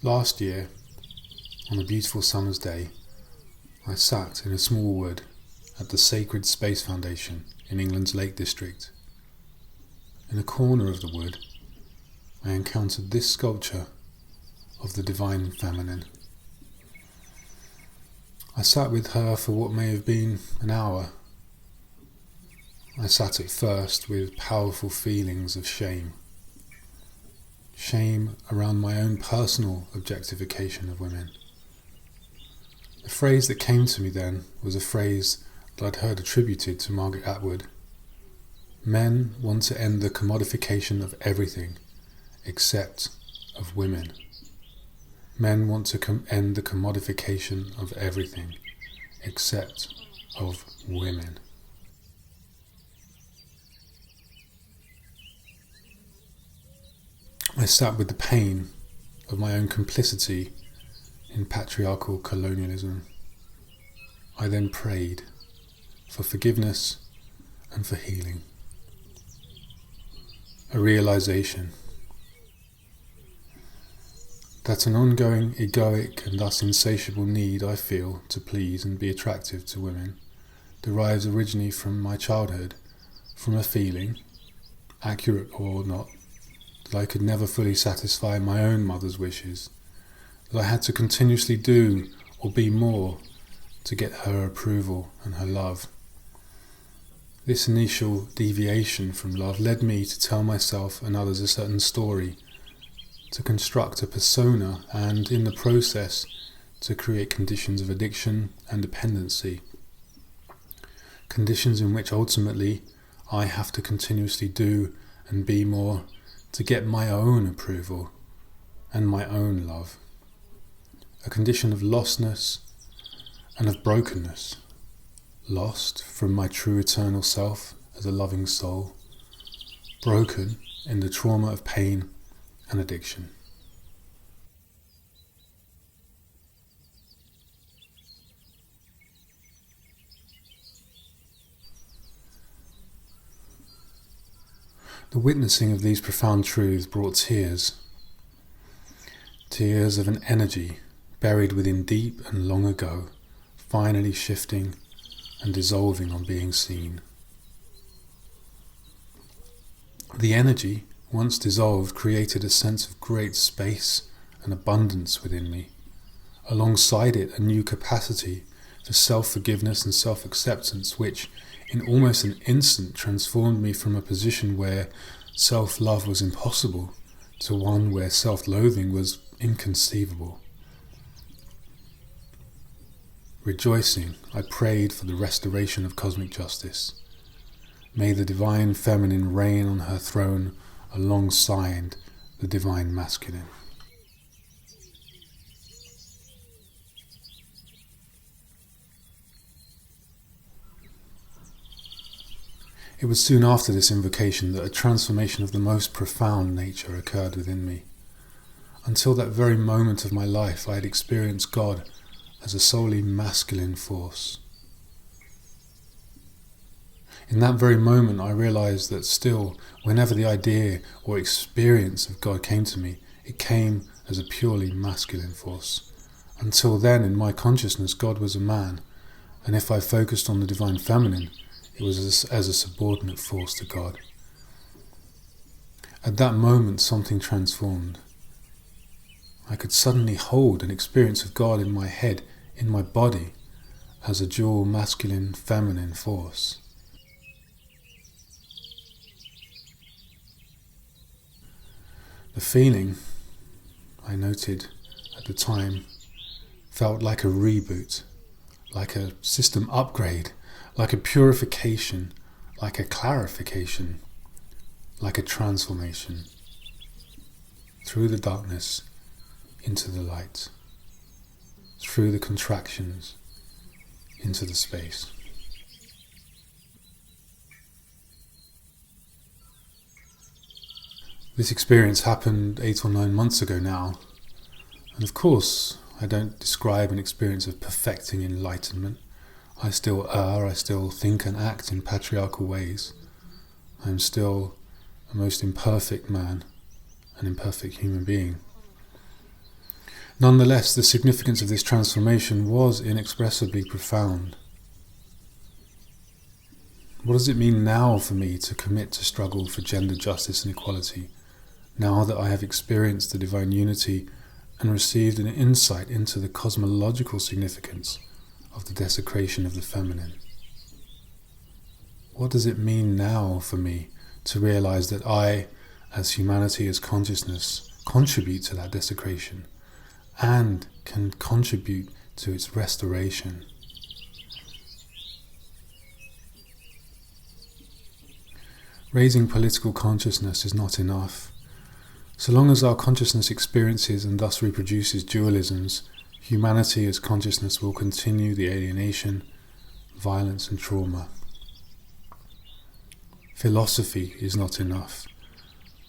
Last year, on a beautiful summer's day, I sat in a small wood at the Sacred Space Foundation in England's Lake District. In a corner of the wood, I encountered this sculpture of the Divine Feminine. I sat with her for what may have been an hour. I sat at first with powerful feelings of shame. Shame around my own personal objectification of women. The phrase that came to me then was a phrase that I'd heard attributed to Margaret Atwood. Men want to end the commodification of everything except of women. Men want to end the commodification of everything except of women. I sat with the pain of my own complicity in patriarchal colonialism. I then prayed for forgiveness and for healing. A realization that an ongoing egoic and thus insatiable need I feel to please and be attractive to women derives originally from my childhood, from a feeling, accurate or not, that I could never fully satisfy my own mother's wishes, that I had to continuously do or be more to get her approval and her love. This initial deviation from love led me to tell myself and others a certain story, to construct a persona and, in the process, to create conditions of addiction and dependency. Conditions in which ultimately I have to continuously do and be more to get my own approval and my own love. A condition of lostness and of brokenness. Lost from my true eternal self as a loving soul. Broken in the trauma of pain and addiction. The witnessing of these profound truths brought tears. Tears of an energy buried within deep and long ago, finally shifting and dissolving on being seen. The energy, once dissolved, created a sense of great space and abundance within me. Alongside it, a new capacity for self-forgiveness and self-acceptance, which, in almost an instant, transformed me from a position where self-love was impossible to one where self-loathing was inconceivable. Rejoicing, I prayed for the restoration of cosmic justice. May the Divine Feminine reign on her throne alongside the Divine Masculine. It was soon after this invocation that a transformation of the most profound nature occurred within me. Until that very moment of my life, I had experienced God as a solely masculine force. In that very moment, I realized that still, whenever the idea or experience of God came to me, it came as a purely masculine force. Until then, in my consciousness, God was a man, and if I focused on the Divine Feminine, it was as a subordinate force to God. At that moment, something transformed. I could suddenly hold an experience of God in my head, in my body, as a dual masculine-feminine force. The feeling, I noted at the time, felt like a reboot, like a system upgrade, like a purification, like a clarification, like a transformation. Through the darkness, into the light. Through the contractions, into the space. This experience happened 8 or 9 months ago now, and of course I don't describe an experience of perfecting enlightenment. I still err, I still think and act in patriarchal ways. I am still a most imperfect man, an imperfect human being. Nonetheless, the significance of this transformation was inexpressibly profound. What does it mean now for me to commit to struggle for gender justice and equality, now that I have experienced the divine unity and received an insight into the cosmological significance of the desecration of the feminine? What does it mean now for me to realize that I, as humanity, as consciousness, contribute to that desecration and can contribute to its restoration? Raising political consciousness is not enough. So long as our consciousness experiences and thus reproduces dualisms, humanity as consciousness will continue the alienation, violence and trauma. Philosophy is not enough.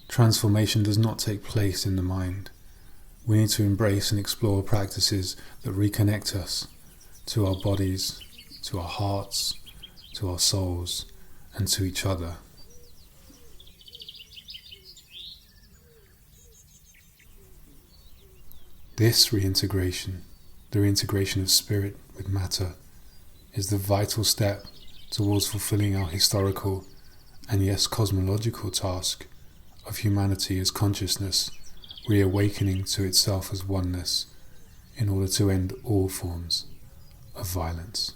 Transformation does not take place in the mind. We need to embrace and explore practices that reconnect us to our bodies, to our hearts, to our souls, and to each other. This reintegration, the reintegration of spirit with matter, is the vital step towards fulfilling our historical and yes, cosmological task of humanity as consciousness reawakening to itself as oneness in order to end all forms of violence.